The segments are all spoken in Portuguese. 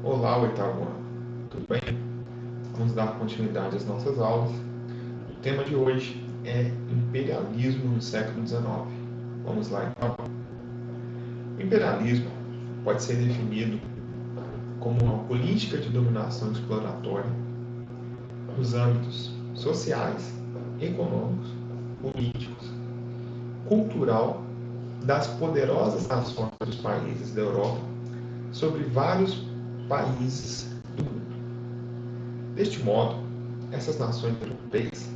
Olá, oitavo ano. Tudo bem? Vamos dar continuidade às nossas aulas. O tema de hoje é imperialismo no século XIX. Vamos lá, então. O imperialismo pode ser definido como uma política de dominação exploratória nos âmbitos sociais, econômicos, políticos, cultural das poderosas nações dos países da Europa sobre vários países do mundo. Deste modo, essas nações europeias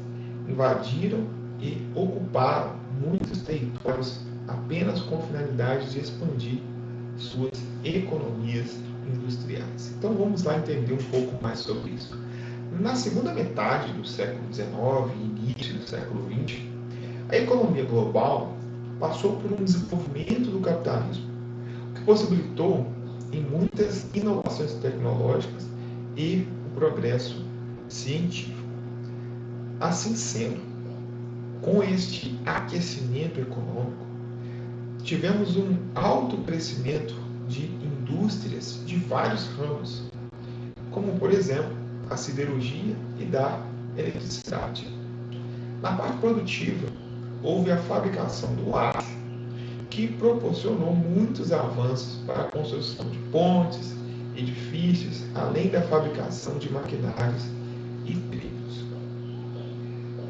invadiram e ocuparam muitos territórios apenas com finalidade de expandir suas economias industriais. Então vamos lá entender um pouco mais sobre isso. Na segunda metade do século XIX e início do século XX, a economia global passou por um desenvolvimento do capitalismo, o que possibilitou em muitas inovações tecnológicas e o progresso científico. Assim sendo, com este aquecimento econômico, tivemos um alto crescimento de indústrias de vários ramos, como por exemplo a siderurgia e da eletricidade. Na parte produtiva, houve a fabricação do aço, que proporcionou muitos avanços para a construção de pontes, edifícios, além da fabricação de maquinários e trilhos.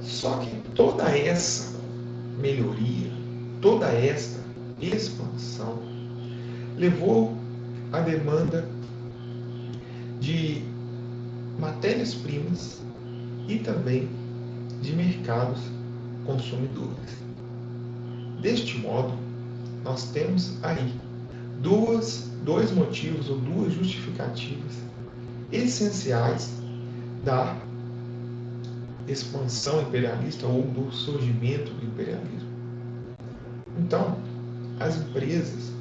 Só que toda essa melhoria, toda esta expansão, levou à demanda de matérias-primas e também de mercados consumidores. Deste modo, nós temos aí dois motivos ou duas justificativas essenciais da expansão imperialista ou do surgimento do imperialismo. Então, as empresas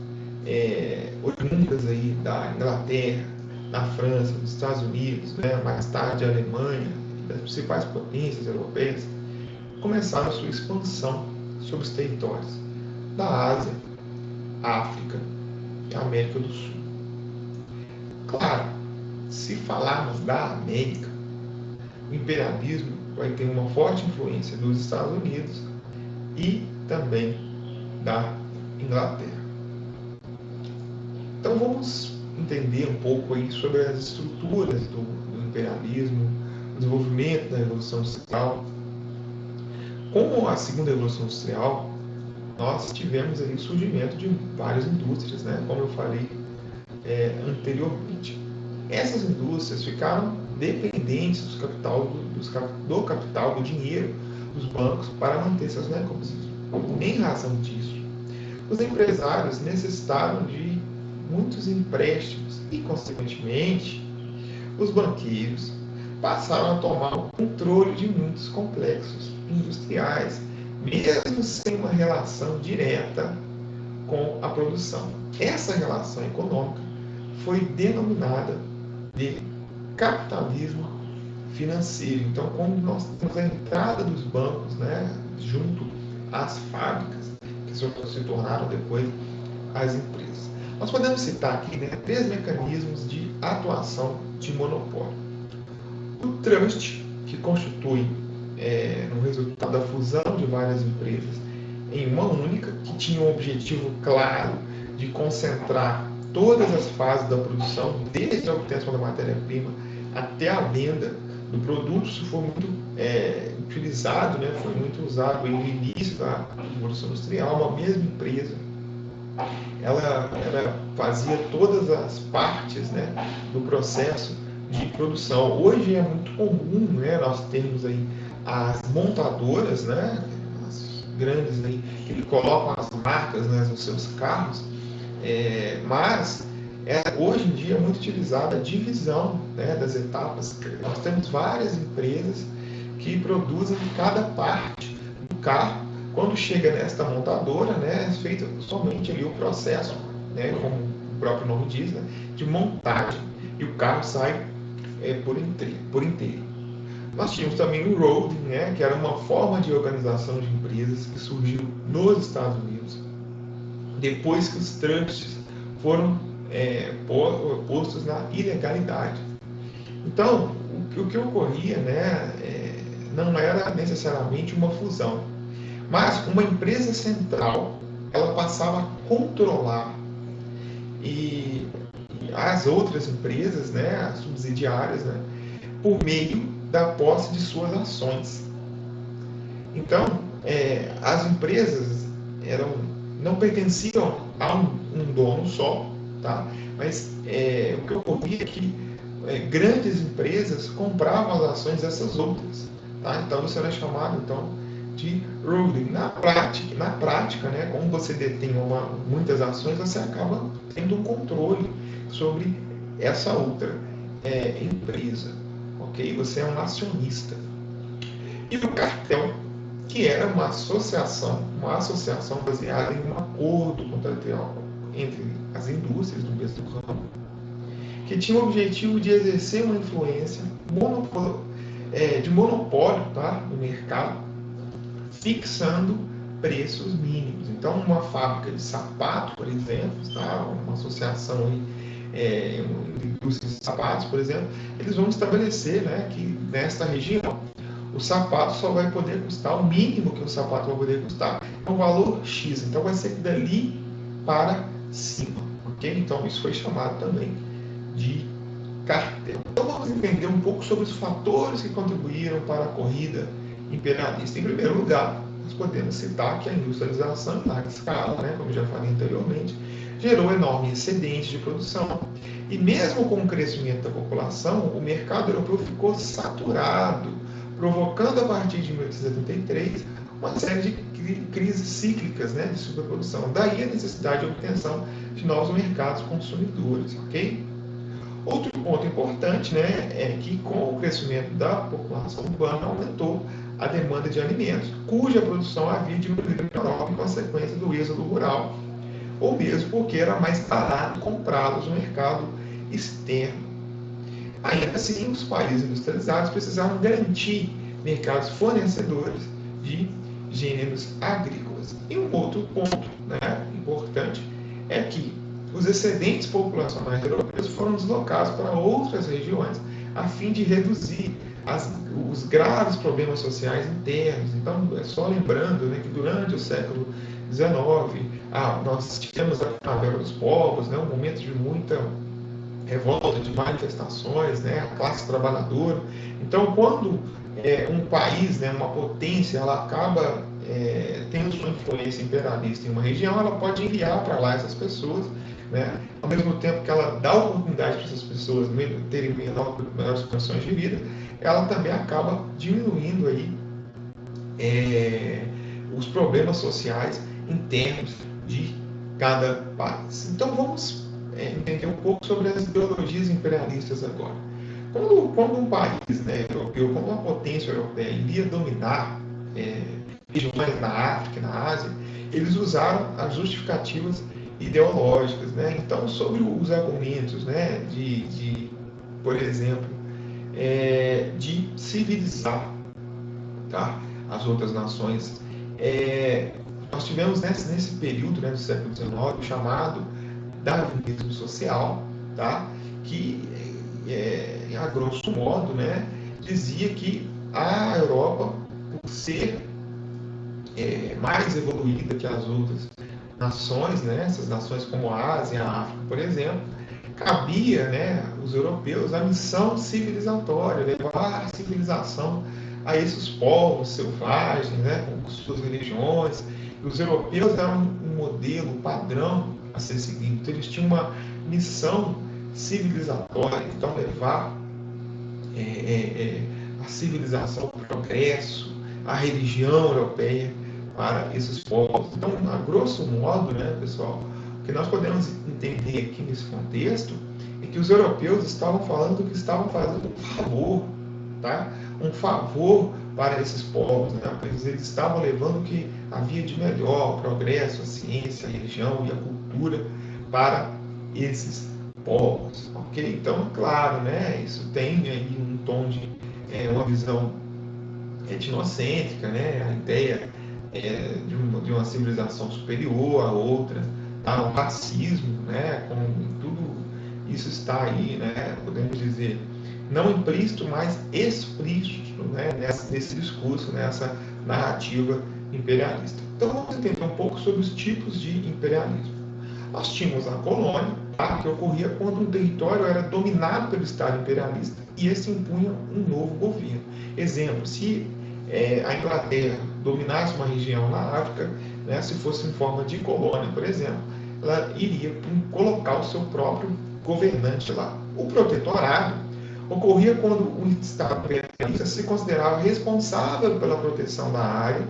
oriundas aí da Inglaterra, da França, dos Estados Unidos, mais tarde a Alemanha e das principais potências europeias, começaram a sua expansão sobre os territórios da Ásia, África e América do Sul. Claro, se falarmos da América, o imperialismo vai ter uma forte influência dos Estados Unidos e também da Inglaterra. Então vamos entender um pouco aí sobre as estruturas do imperialismo, o desenvolvimento da Revolução Industrial. Com a segunda Revolução Industrial, nós tivemos aí o surgimento de várias indústrias, como eu falei anteriormente. Essas indústrias ficaram dependentes do capital, do dinheiro dos bancos para manter seus negócios. Em razão disso, os empresários necessitaram de muitos empréstimos e, consequentemente, os banqueiros passaram a tomar o controle de muitos complexos industriais, mesmo sem uma relação direta com a produção. Essa relação econômica foi denominada de capitalismo financeiro. Então, quando nós temos a entrada dos bancos, junto às fábricas, que se tornaram depois as empresas. Nós podemos citar aqui três mecanismos de atuação de monopólio. O trust, que constitui no resultado da fusão de várias empresas em uma única, que tinha um objetivo claro de concentrar todas as fases da produção, desde a obtenção da matéria-prima até a venda do produto. Isso foi muito utilizado, foi muito usado no início da Revolução Industrial. Uma mesma empresa, ela fazia todas as partes do processo de produção. Hoje é muito comum nós termos aí as montadoras, as grandes aí, que colocam as marcas nos seus carros, mas hoje em dia é muito utilizada a divisão das etapas. Nós temos várias empresas que produzem cada parte do carro. Quando chega nesta montadora, é feito somente ali o processo, como o próprio nome diz, de montagem, e o carro sai por inteiro. Nós tínhamos também o roading, que era uma forma de organização de empresas que surgiu nos Estados Unidos, depois que os trusts foram postos na ilegalidade. Então, o que ocorria, né, não era necessariamente uma fusão, mas uma empresa central, ela passava a controlar e as outras empresas, né, as subsidiárias, né, por meio da posse de suas ações. Então, as empresas não pertenciam a um dono só, tá? Mas o que ocorria é que grandes empresas compravam as ações dessas outras, tá? Então isso era chamado então de ruling. Na prática, né, como você detém muitas ações, você acaba tendo um controle sobre essa outra empresa, ok? Você é um acionista. E o cartel, que era uma associação baseada em um acordo contratual entre as indústrias do mesmo ramo, que tinha o objetivo de exercer uma influência de monopólio, tá, no mercado, fixando preços mínimos. Então, uma fábrica de sapato, por exemplo, tá, uma associação aí, de indústrias de sapatos, por exemplo, eles vão estabelecer, né, que nesta região o sapato só vai poder custar o mínimo que o sapato vai poder custar, é um valor X. Então, vai ser dali para cima, ok? Então, isso foi chamado também de cartel. Então vamos entender um pouco sobre os fatores que contribuíram para a corrida imperialista. Em primeiro lugar, nós podemos citar que a industrialização em larga escala, né, como já falei anteriormente, gerou enorme excedente de produção. E mesmo com o crescimento da população, o mercado europeu ficou saturado, provocando a partir de 1873 uma série de crises cíclicas, né, de superprodução. Daí a necessidade de obtenção de novos mercados consumidores, ok? Outro ponto importante, né, é que com o crescimento da população urbana aumentou a demanda de alimentos, cuja produção havia diminuído na Europa em consequência do êxodo rural, ou mesmo porque era mais barato comprá-los no mercado externo. Ainda assim, os países industrializados precisavam garantir mercados fornecedores de gêneros agrícolas. E um outro ponto, né, importante é que os excedentes populacionais europeus foram deslocados para outras regiões a fim de reduzir os graves problemas sociais internos. Então, é só lembrando, né, que durante o século XIX, nós tivemos a Primavera dos Povos, né, um momento de muita revolta, de manifestações, né, a classe trabalhadora. Então, quando um país, né, uma potência, ela acaba tendo sua influência imperialista em uma região, ela pode enviar para lá essas pessoas, né, ao mesmo tempo que ela dá oportunidade para essas pessoas terem melhores condições de vida, ela também acaba diminuindo aí os problemas sociais internos de cada país. Então vamos entender um pouco sobre as ideologias imperialistas agora. Quando um país, né, europeu, quando uma potência europeia iria dominar regiões na África e na Ásia, eles usaram as justificativas ideológicas, né? Então, sobre os argumentos, né, por exemplo, de civilizar, tá, as outras nações, nós tivemos nesse período, né, do século XIX o chamado darwinismo social, tá, que a grosso modo, né, dizia que a Europa, por ser mais evoluída que as outras nações, né, essas nações como a Ásia e a África, por exemplo, cabia, né, aos europeus a missão civilizatória, levar a civilização a esses povos selvagens, né, com suas religiões. E os europeus eram um modelo padrão a ser seguido. Então, eles tinham uma missão civilizatória, então levar a civilização, o progresso, a religião europeia para esses povos. Então, a grosso modo, né, pessoal, o que nós podemos entender aqui nesse contexto é que os europeus estavam falando que estavam fazendo um favor, tá? Um favor para esses povos, né? Pois eles estavam levando o que havia de melhor, o progresso, a ciência, a religião e a cultura para esses povos, ok? Então, claro, né, isso tem aí um tom de uma visão etnocêntrica, né? A ideia de uma civilização superior à outra, tá? O racismo, né? Com tudo isso está aí, né? Podemos dizer, não implícito, mas explícito, né? Nesse discurso, nessa narrativa imperialista. Então vamos entender um pouco sobre os tipos de imperialismo. Nós tínhamos a colônia, tá? Que ocorria quando um território era dominado pelo Estado imperialista e esse impunha um novo governo. Exemplo, se a Inglaterra dominasse uma região na África, né, se fosse em forma de colônia, por exemplo, ela iria colocar o seu próprio governante lá. O protetorado ocorria quando o Estado imperialista se considerava responsável pela proteção da área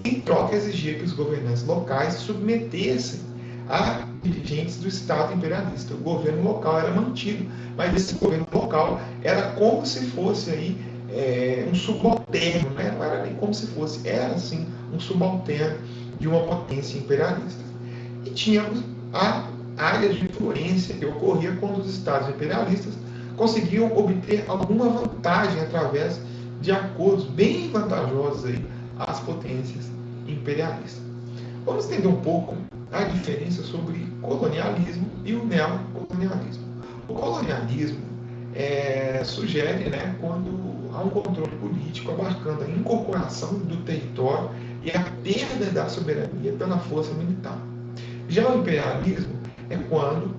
e, em troca, exigia que os governantes locais se submetessem a dirigentes do Estado imperialista. O governo local era mantido, mas esse governo local era como se fosse aí um subalterno, né? Não era nem como se fosse, era sim um subalterno de uma potência imperialista. E tínhamos a área de influência que ocorria quando os estados imperialistas conseguiam obter alguma vantagem através de acordos bem vantajosos aí às potências imperialistas. Vamos entender um pouco a diferença sobre colonialismo e o neocolonialismo. O colonialismo sugere, né, quando há um controle político abarcando a incorporação do território e a perda da soberania pela força militar. Já o imperialismo é quando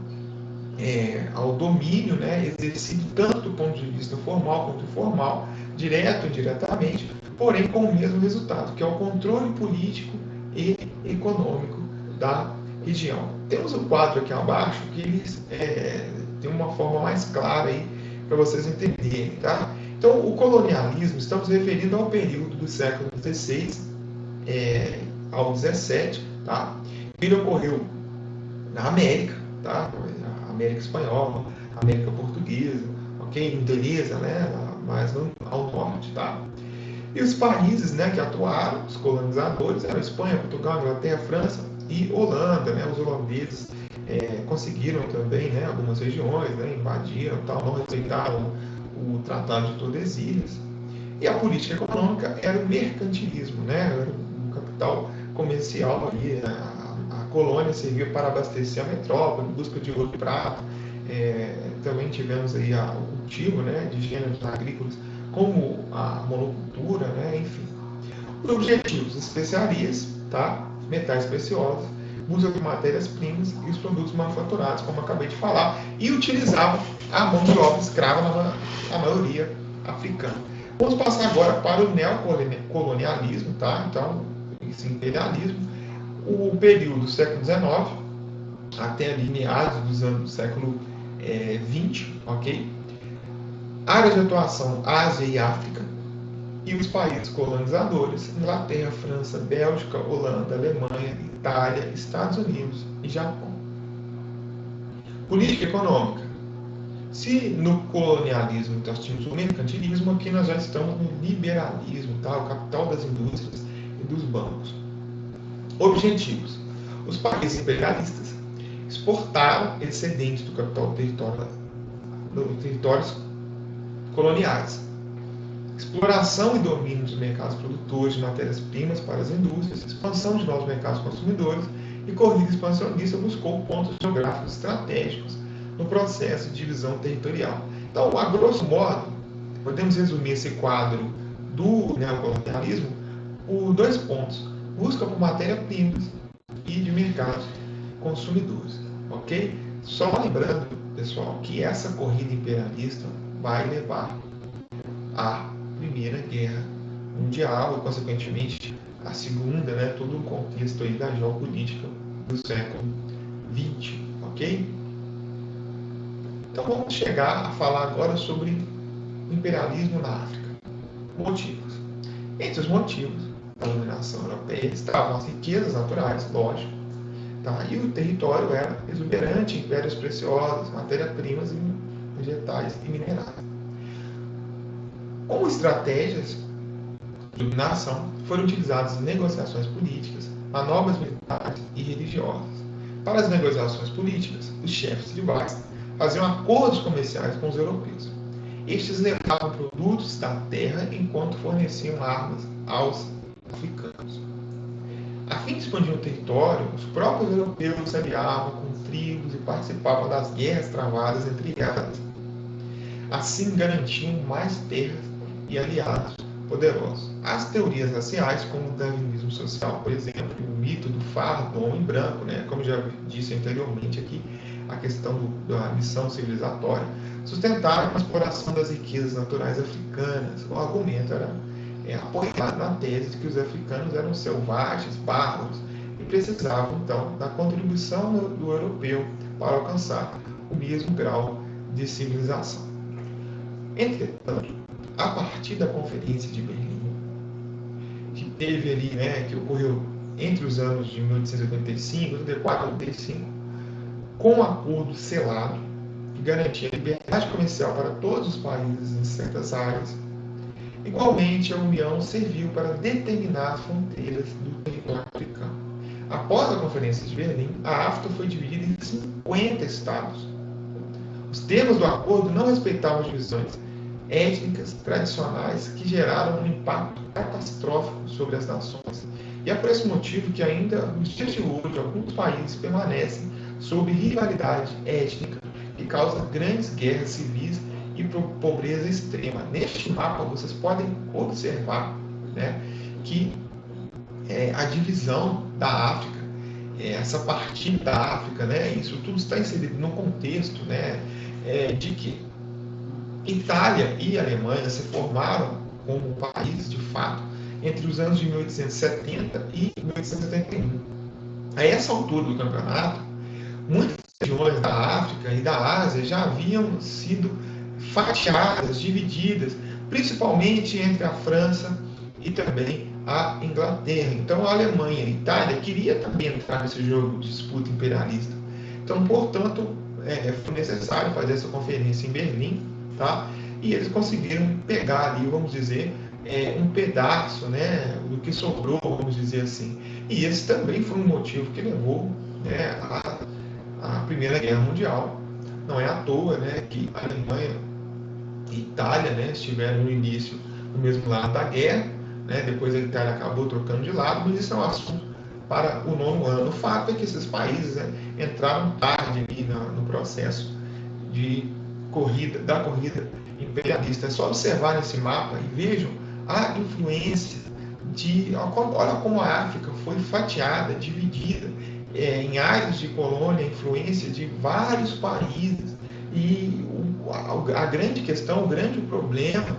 há o domínio, né, exercido tanto do ponto de vista formal quanto informal, direto ou indiretamente, porém com o mesmo resultado, que é o controle político e econômico da região. Temos um quadro aqui abaixo que eles tem uma forma mais clara aí para vocês entenderem, tá? Então, o colonialismo, estamos referindo ao período do século XVI ao XVII, tá? Ele ocorreu na América, tá? A América Espanhola, a América Portuguesa, ok? Indonésia, né? Mais ao norte, tá? E os países, né, que atuaram, os colonizadores, eram Espanha, Portugal, Inglaterra, França e Holanda, né? Os holandeses conseguiram também, né, algumas regiões, né, invadiram, tal, não respeitaram o Tratado de Tordesilhas. E a política econômica era o mercantilismo, né? Era o capital comercial ali, a colônia servia para abastecer a metrópole, em busca de ouro e prata. Também tivemos aí o cultivo, né, de gêneros agrícolas, como a monocultura, né, enfim. Os objetivos: especiarias, tá? Metais preciosos, busca de matérias-primas e os produtos manufaturados, como eu acabei de falar, e utilizavam a mão de obra escrava na maioria africana. Vamos passar agora para o neocolonialismo, tá? Então, esse imperialismo, o período do século XIX até ali meados dos anos do século XX, ok? Áreas de atuação: Ásia e África, e os países colonizadores: Inglaterra, França, Bélgica, Holanda, Alemanha, Itália, Estados Unidos e Japão. Política econômica: se no colonialismo nós tínhamos o mercantilismo, aqui nós já estamos no liberalismo, tá? O capital das indústrias e dos bancos. Objetivos: os países imperialistas exportaram excedentes do capital dos territórios coloniais. Exploração e domínio dos mercados produtores de matérias-primas para as indústrias, expansão de novos mercados consumidores e corrida expansionista buscou pontos geográficos estratégicos no processo de divisão territorial. Então, a grosso modo, podemos resumir esse quadro do neocolonialismo por 2 pontos: busca por matérias-primas e de mercados consumidores, ok? Só lembrando, pessoal, que essa corrida imperialista vai levar à Primeira Guerra Mundial e, consequentemente, a Segunda, né? Todo o contexto aí da geopolítica do século XX, ok? Então vamos chegar a falar agora sobre o imperialismo na África. Motivos. Entre os motivos da dominação europeia estavam as riquezas naturais, lógico, tá? E o território era exuberante em pedras preciosas, matérias-primas e vegetais e minerais. Como estratégias de dominação, foram utilizadas negociações políticas, manobras militares e religiosas. Para as negociações políticas, os chefes rivais faziam acordos comerciais com os europeus. Estes levavam produtos da terra enquanto forneciam armas aos africanos. A fim de expandir o território, os próprios europeus se aliavam com tribos e participavam das guerras travadas entre elas. Assim garantiam mais terras e aliados poderosos. As teorias raciais, como o darwinismo social, por exemplo, o mito do fardo do homem branco, né, como já disse anteriormente aqui, a questão da missão civilizatória, sustentaram a exploração das riquezas naturais africanas. O argumento era apoiado na tese de que os africanos eram selvagens, bárbaros, e precisavam, então, da contribuição do europeu para alcançar o mesmo grau de civilização. Entretanto, a partir da Conferência de Berlim, que teve ali, que ocorreu entre os anos de 1885, 84 e 85, com um acordo selado que garantia liberdade comercial para todos os países em certas áreas, igualmente a União serviu para determinar as fronteiras do território africano. Após a Conferência de Berlim, a África foi dividida em 50 estados. Os termos do acordo não respeitavam as divisões étnicas tradicionais que geraram um impacto catastrófico sobre as nações. E é por esse motivo que ainda nos dias de hoje alguns países permanecem sob rivalidade étnica que causa grandes guerras civis e pobreza extrema. Neste mapa vocês podem observar, que a divisão da África, essa partida da África, isso tudo está inserido no contexto de que Itália e Alemanha se formaram como países de fato entre os anos de 1870 e 1871. A essa altura do campeonato, muitas regiões da África e da Ásia já haviam sido fatiadas, divididas, principalmente entre a França e também a Inglaterra. Então a Alemanha e a Itália queriam também entrar nesse jogo de disputa imperialista. Então, portanto, foi necessário fazer essa conferência em Berlim, tá? E eles conseguiram pegar ali, vamos dizer, um pedaço, do que sobrou, vamos dizer assim. E esse também foi um motivo que levou à Primeira Guerra Mundial. Não é à toa que a Alemanha e a Itália estiveram no início no mesmo lado da guerra, depois a Itália acabou trocando de lado, mas isso é um assunto para o 9º ano. O fato é que esses países entraram tarde ali no processo da corrida imperialista. É só observar nesse mapa e vejam a influência olha como a África foi fatiada, dividida em áreas de colônia, influência de vários países. E a grande questão, o grande problema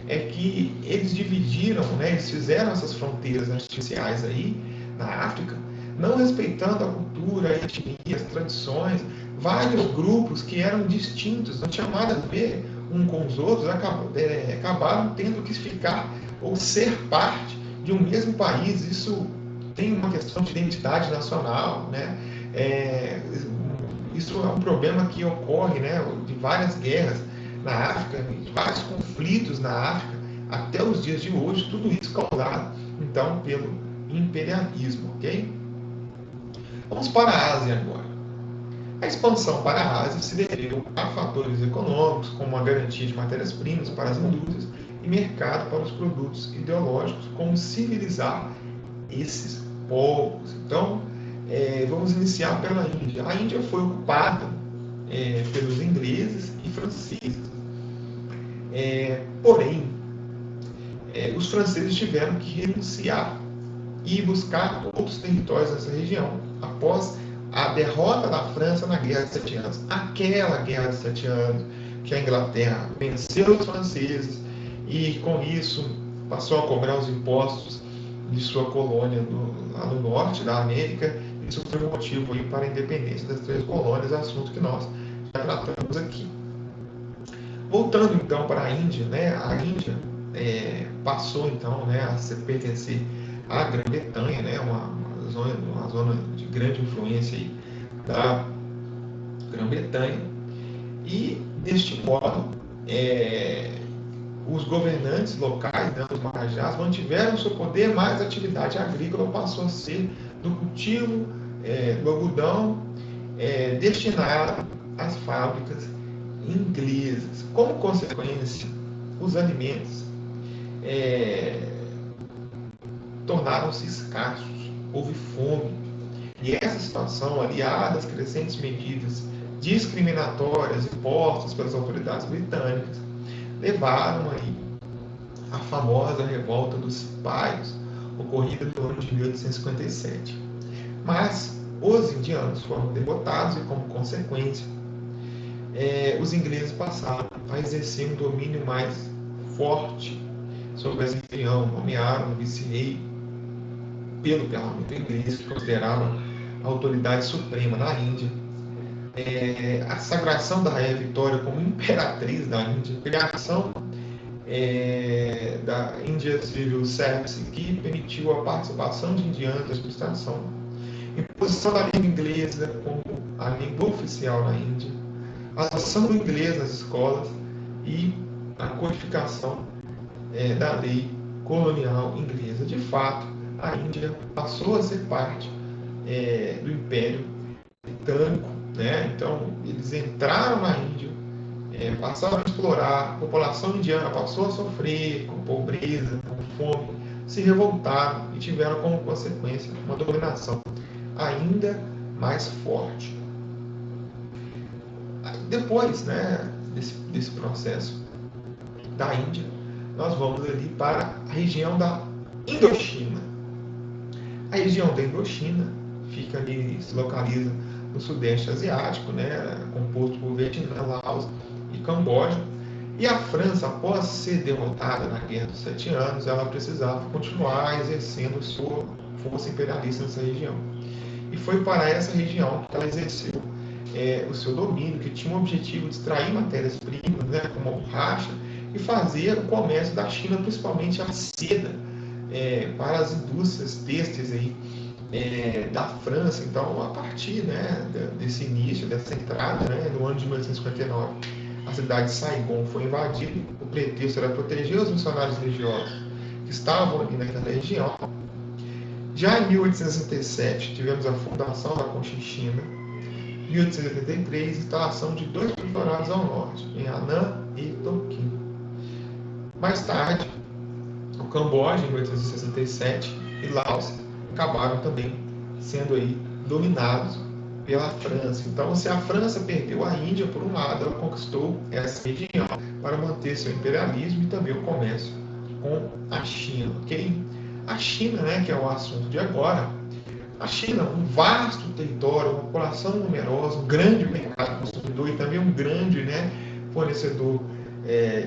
é que eles dividiram, eles fizeram essas fronteiras artificiais aí na África, não respeitando a cultura, a etnia, as tradições. Vários grupos que eram distintos, não tinham nada a ver um com os outros, acabaram tendo que ficar ou ser parte de um mesmo país. Isso tem uma questão de identidade nacional, isso é um problema que ocorre, de várias guerras na África, de vários conflitos na África, até os dias de hoje, tudo isso causado, então, pelo imperialismo, ok? Vamos para a Ásia agora. A expansão para a Ásia se deveu a fatores econômicos, como a garantia de matérias-primas para as indústrias e mercado para os produtos ideológicos, como civilizar esses povos. Então, vamos iniciar pela Índia. A Índia foi ocupada pelos ingleses e franceses. Porém, os franceses tiveram que renunciar e buscar outros territórios nessa região após a derrota da França na Guerra de 7 Anos. Aquela Guerra de 7 Anos que a Inglaterra venceu os franceses e, com isso, passou a cobrar os impostos de sua colônia lá no norte da América. Isso foi o motivo aí para a independência das 3 colônias, assunto que nós já tratamos aqui. Voltando então para a Índia, a Índia passou então a pertencer à Grã-Bretanha, uma zona de grande influência aí da Grã-Bretanha, e deste modo os governantes locais, os marajás, mantiveram seu poder, mas a atividade agrícola passou a ser do cultivo do algodão destinado às fábricas inglesas. Como consequência, os alimentos tornaram-se escassos, houve fome. E essa situação, aliada às crescentes medidas discriminatórias impostas pelas autoridades britânicas, levaram aí a famosa revolta dos Cipayos, ocorrida no ano de 1857. Mas os indianos foram derrotados e, como consequência, os ingleses passaram a exercer um domínio mais forte sobre essa região. Nomearam um vice-rei pelo parlamento inglês, que considerava a autoridade suprema na Índia. A sagração da Rainha Vitória como imperatriz da Índia, criação da India Civil Service, que permitiu a participação de indianos na administração, imposição da língua inglesa como a língua oficial na Índia, a adoção do inglês nas escolas e a codificação da lei colonial inglesa. De fato, a Índia passou a ser parte do Império Britânico, né? Então, eles entraram na Índia, passaram a explorar, a população indiana passou a sofrer com pobreza, com fome, se revoltaram e tiveram como consequência uma dominação ainda mais forte. Depois, né, desse processo da Índia, nós vamos ali para a região da Indochina. A região da Indochina fica ali, se localiza no Sudeste Asiático, né, composto por Vietnã, Laos e Camboja. E a França, após ser derrotada na Guerra dos 7 Anos, ela precisava continuar exercendo sua força imperialista nessa região. E foi para essa região que ela exerceu o seu domínio, que tinha o objetivo de extrair matérias-primas, né, como a borracha, e fazer o comércio da China, principalmente a seda, para as indústrias têxteis aí, da França. Então, a partir, né, desse início, dessa entrada, né, no ano de 1859, a cidade de Saigon foi invadida. O pretexto era proteger os missionários religiosos que estavam ali naquela região. Já em 1867, tivemos a fundação da Cochinchina. Em 1883, instalação de 2 protetorados ao norte, em Anam e Tonkin. Mais tarde, o Camboja, em 1867, e Laos acabaram também sendo aí dominados pela França. Então, se a França perdeu a Índia, por um lado, ela conquistou essa região para manter seu imperialismo e também o comércio com a China, ok? A China, né, que é o assunto de agora, a China, um vasto território, uma população numerosa, um grande mercado consumidor e também um grande, né, fornecedor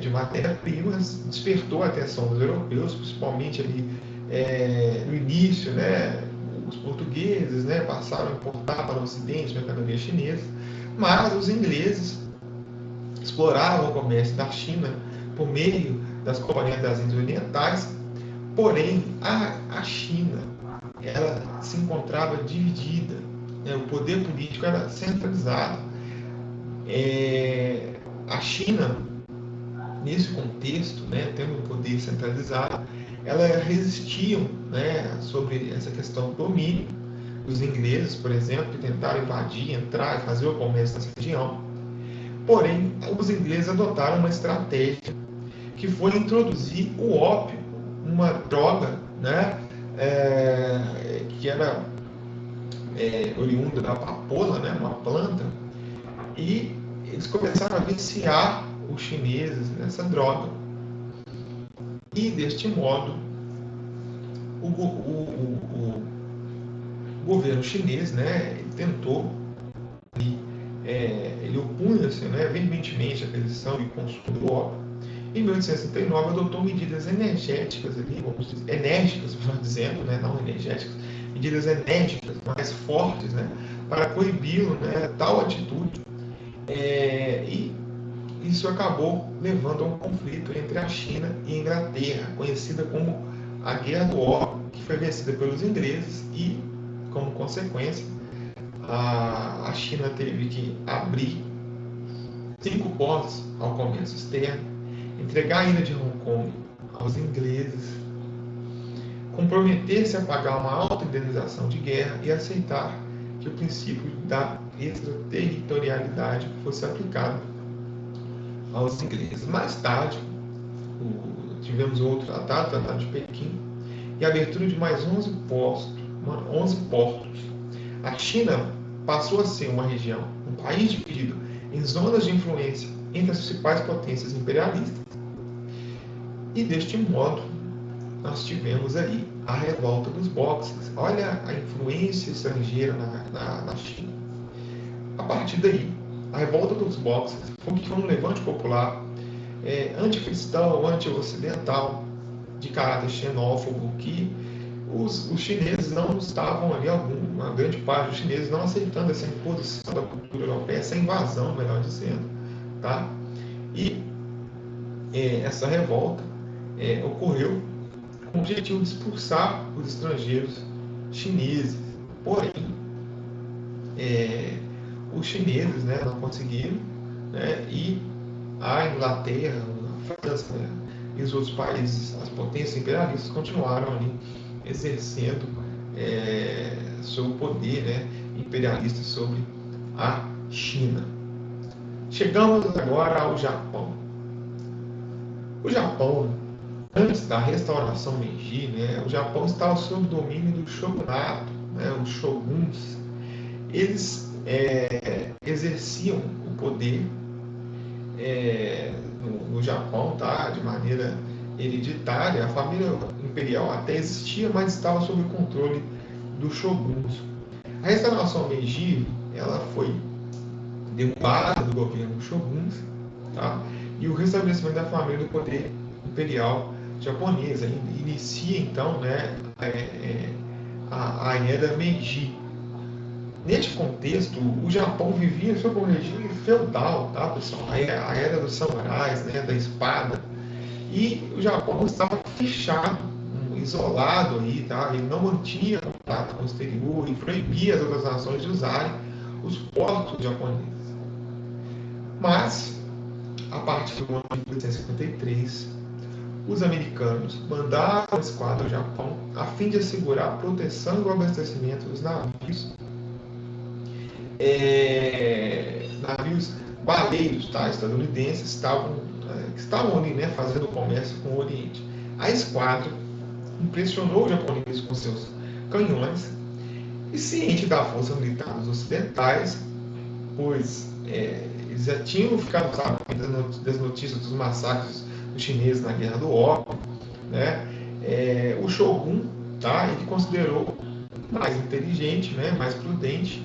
de matérias-primas, despertou a atenção dos europeus, principalmente ali no início, né, os portugueses, né, passaram a importar para o Ocidente mercadoria chinesa, mas os ingleses exploravam o comércio da China por meio das companhias das Índias Orientais. Porém, a China, ela se encontrava dividida, né? O poder político era centralizado. A China, nesse contexto, né, tendo um poder centralizado, ela resistia, né, sobre essa questão do domínio dos ingleses, por exemplo, que tentaram invadir, entrar e fazer o comércio nessa região. Porém, os ingleses adotaram uma estratégia que foi introduzir o ópio, uma droga, né, que era oriunda da papoula, né, uma planta, e eles começaram a viciar os chineses nessa droga. E, deste modo, o governo chinês, né, ele tentou, ele opunha-se, né, veementemente à aquisição e consumo do ópio. Em 1869, adotou medidas energéticas, enérgicas, melhor dizendo, né, não energéticas, medidas enérgicas, mais fortes, né, para coibi-lo, né, tal atitude. E isso acabou levando a um conflito entre a China e a Inglaterra, conhecida como a Guerra do Ópio, que foi vencida pelos ingleses e, como consequência, a China teve que abrir 5 portos ao comércio externo, entregar a ilha de Hong Kong aos ingleses, comprometer-se a pagar uma alta indenização de guerra e aceitar que o princípio da extraterritorialidade fosse aplicado aos ingleses. Mais tarde, tivemos outro tratado, o Tratado de Pequim, e a abertura de mais 11 11 portos. A China passou a ser uma região, um país dividido em zonas de influência entre as principais potências imperialistas. E deste modo, nós tivemos aí a revolta dos Boxers. Olha a influência estrangeira na China. A partir daí, a revolta dos Boxers foi um levante popular anticristão, anti-ocidental, de caráter xenófobo, que os chineses não estavam ali, uma grande parte dos chineses não aceitando essa imposição da cultura europeia, essa invasão, melhor dizendo, tá? E essa revolta ocorreu com o objetivo de expulsar os estrangeiros chineses. Porém, os chineses, né, não conseguiram, né, e a Inglaterra, a França, né, e os outros países, as potências imperialistas, continuaram ali exercendo seu poder, né, imperialista sobre a China. Chegamos agora ao Japão. O Japão, antes da restauração Meiji, né, o Japão estava sob o domínio do shogunato, né, os shoguns. Eles exerciam o poder no Japão, tá, de maneira hereditária. A família imperial até existia, mas estava sob o controle dos shoguns. A restauração Meiji, ela foi derrubada do governo dos shoguns, tá? E o restabelecimento da família do poder imperial japonesa inicia então, né, a era Meiji. Neste contexto, o Japão vivia sob um regime feudal, tá, pessoal? A era dos samurais, né, da espada. E o Japão estava fechado, isolado aí, tá? Ele não mantinha contato com o exterior e proibia as outras nações de usarem os portos japoneses. Mas, a partir do ano de 1853, os americanos mandaram uma esquadra ao Japão a fim de assegurar a proteção e o abastecimento dos navios baleiros, tá, estadunidenses, que estavam ali, né, fazendo comércio com o Oriente. A esquadra impressionou os japoneses com seus canhões e, ciente da força militar dos ocidentais, pois eles já tinham ficado sabendo das notícias dos massacres dos chineses na Guerra do Ópio, né, o Shogun, tá, ele considerou mais inteligente, né, mais prudente,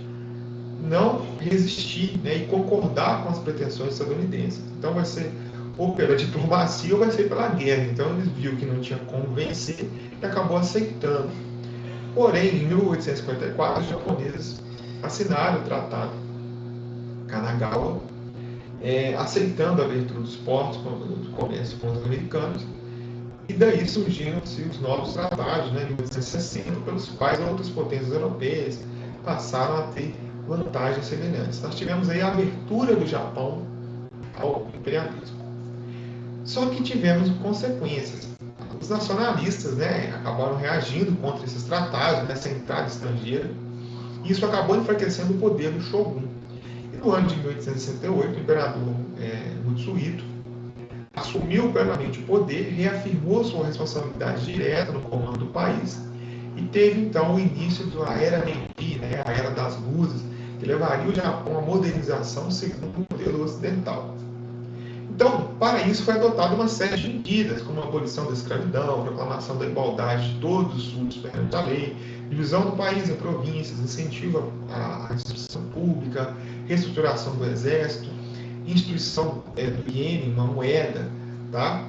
não resistir, né, e concordar com as pretensões estadunidenses. Então vai ser ou pela diplomacia ou vai ser pela guerra. Então eles viram que não tinha como vencer e acabou aceitando. Porém, em 1854, os japoneses assinaram o Tratado Kanagawa, aceitando a abertura dos portos do comércio com os americanos. E daí surgiram-se os novos tratados, né, em 1860, pelos quais outras potências europeias passaram a ter vantagens semelhantes. Nós tivemos aí a abertura do Japão ao imperialismo. Só que tivemos consequências. Os nacionalistas, né, acabaram reagindo contra esses tratados, nessa entrada estrangeira, e isso acabou enfraquecendo o poder do Shogun. E no ano de 1868, o imperador Mutsuhito assumiu plenamente o poder, reafirmou sua responsabilidade direta no comando do país e teve então o início da Era Meiji, né, a Era das Luzes, que levaria o Japão à modernização segundo o modelo ocidental. Então, para isso foi adotada uma série de medidas, como a abolição da escravidão, proclamação da igualdade de todos os súditos perante a lei, divisão do país em províncias, incentivo à instrução pública, reestruturação do exército, instituição do iene, uma moeda, tá?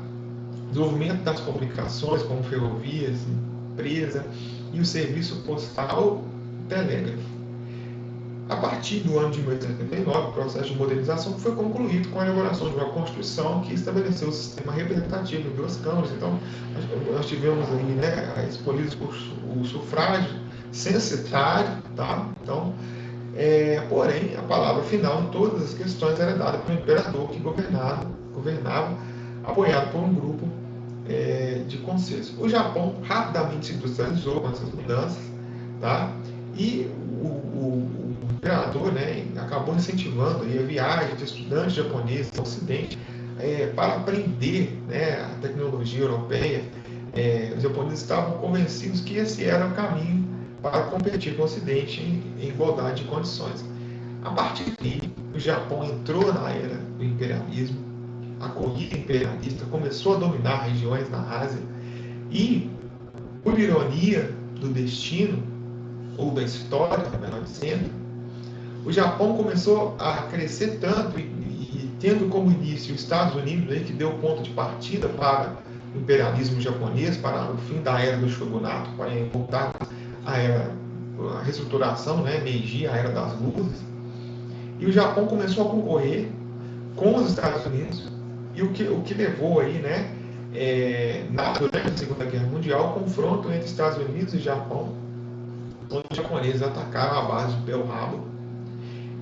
Desenvolvimento das comunicações, como ferrovias, empresa, e o serviço postal e telégrafo. A partir do ano de 1879, o processo de modernização foi concluído com a elaboração de uma Constituição que estabeleceu o sistema representativo em 2 câmaras. Então, nós tivemos aí, né, escolhidos por o sufrágio censitário, tá? Então, porém, a palavra final em todas as questões era dada pelo imperador que governava apoiado por um grupo de conselhos. O Japão rapidamente se industrializou com essas mudanças, tá? E o imperador, né, acabou incentivando aí a viagem de estudantes japoneses ao Ocidente para aprender, né, a tecnologia europeia. Os japoneses estavam convencidos que esse era o caminho para competir com o Ocidente em igualdade de condições. A partir daí, o Japão entrou na era do imperialismo, a corrida imperialista começou a dominar regiões na Ásia e, por ironia do destino, ou da história, melhor dizendo, o Japão começou a crescer tanto e tendo como início os Estados Unidos, aí, que deu ponto de partida para o imperialismo japonês, para o fim da era do shogunato, para voltar a reestruturação, né, Meiji, a era das luzes, e o Japão começou a concorrer com os Estados Unidos, e o que levou aí, né, durante a Segunda Guerra Mundial, o confronto entre Estados Unidos e Japão, onde os japoneses atacaram a base de Pearl Harbor,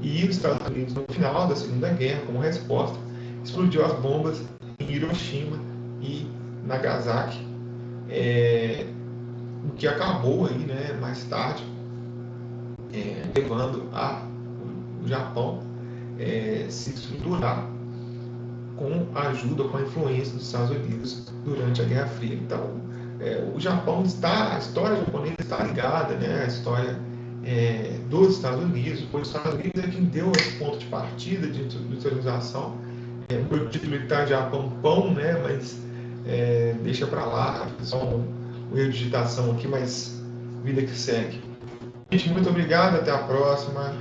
e os Estados Unidos, no final da Segunda Guerra, como resposta, explodiu as bombas em Hiroshima e Nagasaki, o que acabou aí, né, mais tarde, levando o Japão se estruturar com a ajuda, com a influência dos Estados Unidos durante a Guerra Fria. Então, o Japão a história japonesa está ligada, né, à história dos Estados Unidos, pois os Estados Unidos é quem deu esse ponto de partida de industrialização. O título está Japão Pão, né, mas deixa para lá, só um erro de digitação aqui, mas vida que segue. Gente, muito obrigado, até a próxima.